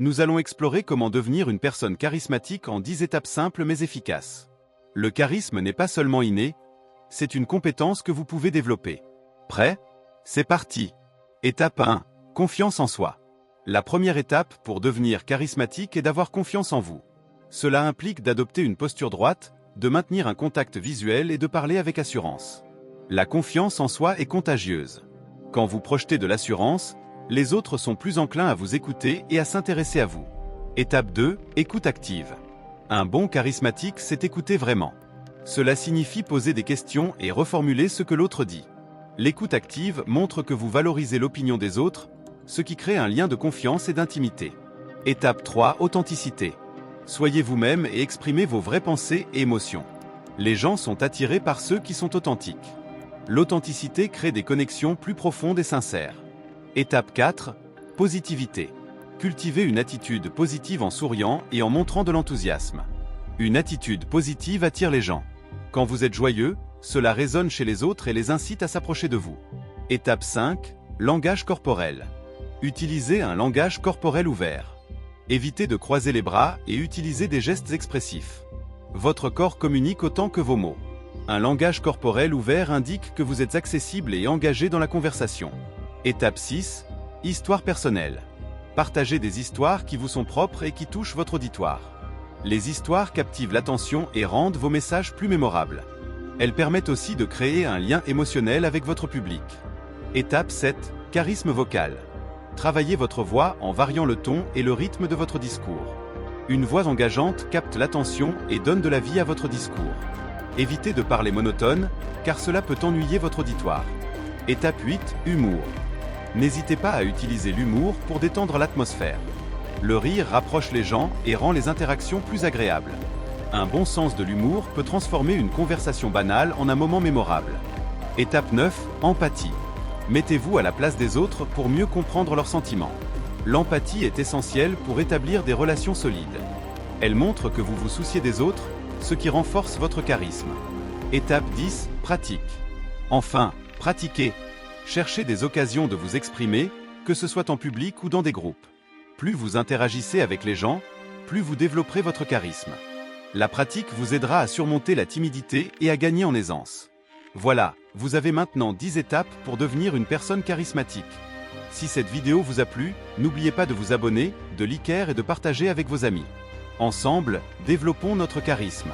Nous allons explorer comment devenir une personne charismatique en 10 étapes simples mais efficaces. Le charisme n'est pas seulement inné, c'est une compétence que vous pouvez développer. Prêt? C'est parti! Étape 1. Confiance en soi. La première étape pour devenir charismatique est d'avoir confiance en vous. Cela implique d'adopter une posture droite, de maintenir un contact visuel et de parler avec assurance. La confiance en soi est contagieuse. Quand vous projetez de l'assurance, les autres sont plus enclins à vous écouter et à s'intéresser à vous. Étape 2. Écoute active. Un bon charismatique sait écouter vraiment. Cela signifie poser des questions et reformuler ce que l'autre dit. L'écoute active montre que vous valorisez l'opinion des autres, ce qui crée un lien de confiance et d'intimité. Étape 3. Authenticité. Soyez vous-même et exprimez vos vraies pensées et émotions. Les gens sont attirés par ceux qui sont authentiques. L'authenticité crée des connexions plus profondes et sincères. Étape 4. Positivité. Cultivez une attitude positive en souriant et en montrant de l'enthousiasme. Une attitude positive attire les gens. Quand vous êtes joyeux, cela résonne chez les autres et les incite à s'approcher de vous. Étape 5. Langage corporel. Utilisez un langage corporel ouvert. Évitez de croiser les bras et utilisez des gestes expressifs. Votre corps communique autant que vos mots. Un langage corporel ouvert indique que vous êtes accessible et engagé dans la conversation. Étape 6. Histoire personnelle. Partagez des histoires qui vous sont propres et qui touchent votre auditoire. Les histoires captivent l'attention et rendent vos messages plus mémorables. Elles permettent aussi de créer un lien émotionnel avec votre public. Étape 7. Charisme vocal. Travaillez votre voix en variant le ton et le rythme de votre discours. Une voix engageante capte l'attention et donne de la vie à votre discours. Évitez de parler monotone, car cela peut ennuyer votre auditoire. Étape 8. Humour. N'hésitez pas à utiliser l'humour pour détendre l'atmosphère. Le rire rapproche les gens et rend les interactions plus agréables. Un bon sens de l'humour peut transformer une conversation banale en un moment mémorable. Étape 9. Empathie. Mettez-vous à la place des autres pour mieux comprendre leurs sentiments. L'empathie est essentielle pour établir des relations solides. Elle montre que vous vous souciez des autres, ce qui renforce votre charisme. Étape 10. Pratique. Enfin, pratiquez. Cherchez des occasions de vous exprimer, que ce soit en public ou dans des groupes. Plus vous interagissez avec les gens, plus vous développerez votre charisme. La pratique vous aidera à surmonter la timidité et à gagner en aisance. Voilà, vous avez maintenant 10 étapes pour devenir une personne charismatique. Si cette vidéo vous a plu, n'oubliez pas de vous abonner, de liker et de partager avec vos amis. Ensemble, développons notre charisme.